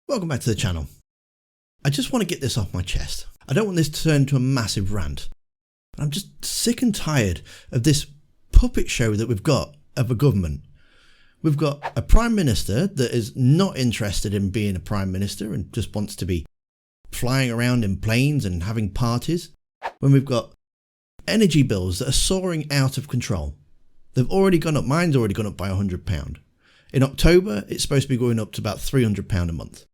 Welcome back to the channel. I just want to get this off my chest. I don't want this to turn into a massive rant. I'm just sick and tired of this puppet show that we've got of a government. We've got a Prime Minister that is not interested in being a Prime Minister and just wants to be flying around in planes and having parties. When we've got energy bills that are soaring out of control. They've already gone up. Mine's already gone up by £100. In October, it's supposed to be going up to about £300 a month.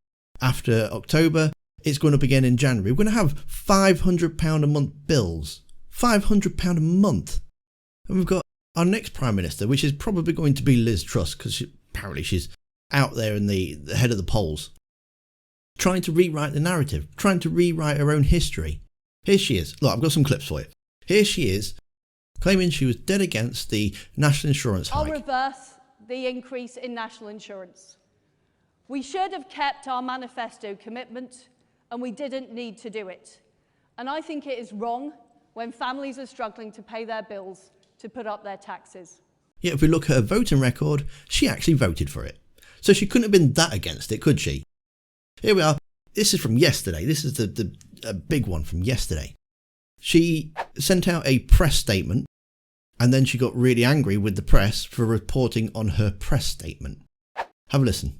After October, it's going up again in January. We're going to have £500 a month bills. £500 a month. And we've got our next Prime Minister, which is probably going to be Liz Truss, because apparently she's out there in the head of the polls, trying to rewrite the narrative, trying to rewrite her own history. Here she is. Look, I've got some clips for you. Here she is, claiming she was dead against the national insurance hike. I'll reverse the increase in national insurance. We should have kept our manifesto commitment, and we didn't need to do it. And I think it is wrong when families are struggling to pay their bills to put up their taxes. Yet if we look at her voting record, she actually voted for it. So she couldn't have been that against it, could she? Here we are. This is from yesterday. This is the big one from yesterday. She sent out a press statement, and then she got really angry with the press for reporting on her press statement. Have a listen.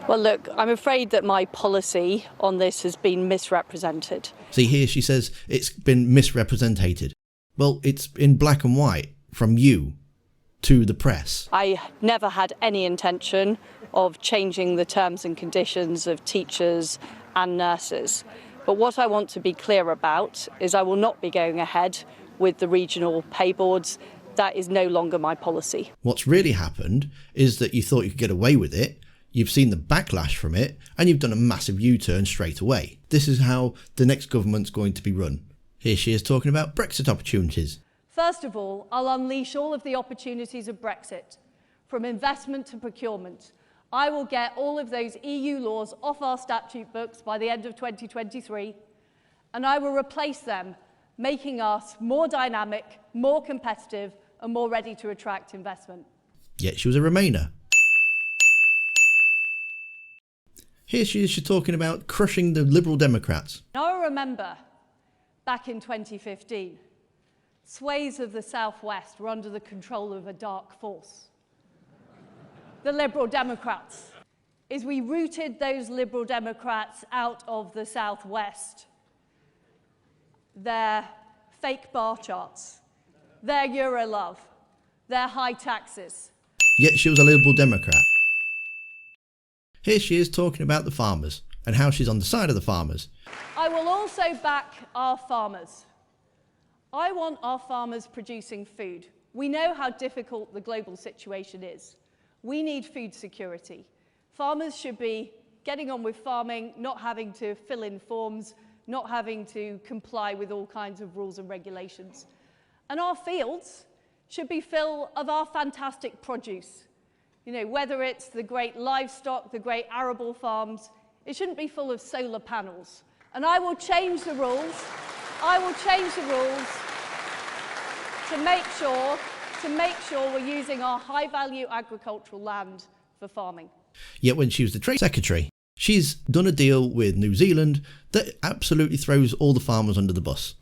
Well, look, I'm afraid that my policy on this has been misrepresented. See, here she says it's been misrepresented. Well, it's in black and white from you to the press. I never had any intention of changing the terms and conditions of teachers and nurses. But what I want to be clear about is I will not be going ahead with the regional pay boards. That is no longer my policy. What's really happened is that you thought you could get away with it. You've seen the backlash from it, and you've done a massive U-turn straight away. This is how the next government's going to be run. Here she is talking about Brexit opportunities. First of all, I'll unleash all of the opportunities of Brexit, from investment to procurement. I will get all of those EU laws off our statute books by the end of 2023, and I will replace them, making us more dynamic, more competitive, and more ready to attract investment. Yet she was a Remainer. Here she is, she's talking about crushing the Liberal Democrats. Now I remember, back in 2015, swathes of the Southwest were under the control of a dark force. The Liberal Democrats. Is we rooted those Liberal Democrats out of the Southwest. Their fake bar charts, their Euro love, their high taxes. Yet she was a Liberal Democrat. Here she is talking about the farmers and how she's on the side of the farmers. I will also back our farmers. I want our farmers producing food. We know how difficult the global situation is. We need food security. Farmers should be getting on with farming, not having to fill in forms, not having to comply with all kinds of rules and regulations. And our fields should be full of our fantastic produce. You know, whether it's the great livestock, the great arable farms, it shouldn't be full of solar panels. And I will change the rules. I will change the rules to make sure we're using our high-value agricultural land for farming. Yet when she was the Trade Secretary, she's done a deal with New Zealand that absolutely throws all the farmers under the bus.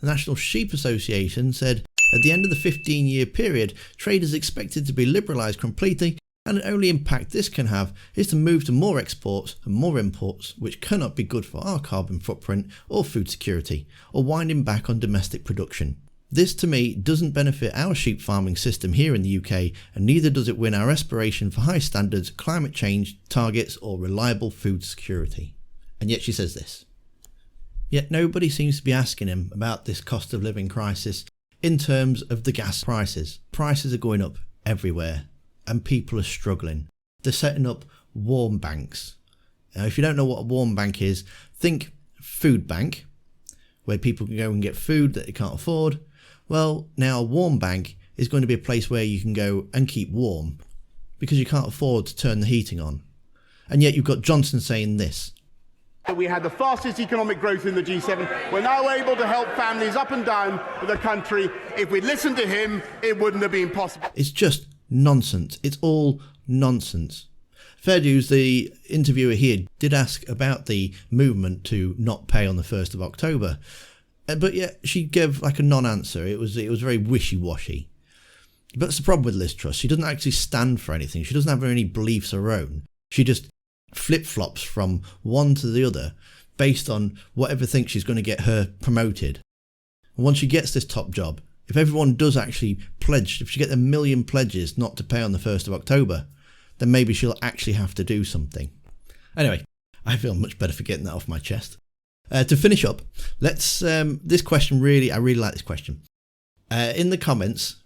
The National Sheep Association said at the end of the 15-year period, trade is expected to be liberalised completely, and the only impact this can have is to move to more exports and more imports, which cannot be good for our carbon footprint or food security, or winding back on domestic production. This to me doesn't benefit our sheep farming system here in the UK, and neither does it win our aspiration for high standards, climate change targets or reliable food security. And yet she says this. Yet nobody seems to be asking him about this cost of living crisis in terms of the gas prices. Prices are going up everywhere and people are struggling. They're setting up warm banks. Now, if you don't know what a warm bank is, think food bank, where people can go and get food that they can't afford. Well, now a warm bank is going to be a place where you can go and keep warm because you can't afford to turn the heating on. And yet you've got Johnson saying this. We had the fastest economic growth in the G7. We're now able to help families up and down the country. If we'd listened to him, it wouldn't have been possible. It's just nonsense. It's all nonsense. Fair dues, the interviewer here did ask about the movement to not pay on the 1st of October. But yet she gave like a non-answer. It was very wishy-washy. But that's the problem with Liz Truss. She doesn't actually stand for anything. She doesn't have any beliefs of her own. She just flip-flops from one to the other based on whatever thinks she's going to get her promoted. And once she gets this top job, if everyone does actually pledge, if she gets 1 million pledges not to pay on the 1st of October, then maybe she'll actually have to do something. Anyway, I feel much better for getting that off my chest. To finish up, let's this question I really like this question. In the comments,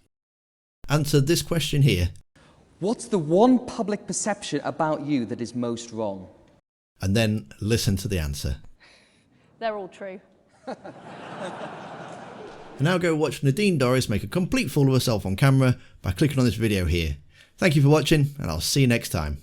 answer this question here. What's the one public perception about you that is most wrong? And then listen to the answer. They're all true. And now go watch Nadine Dorries make a complete fool of herself on camera by clicking on this video here. Thank you for watching, and I'll see you next time.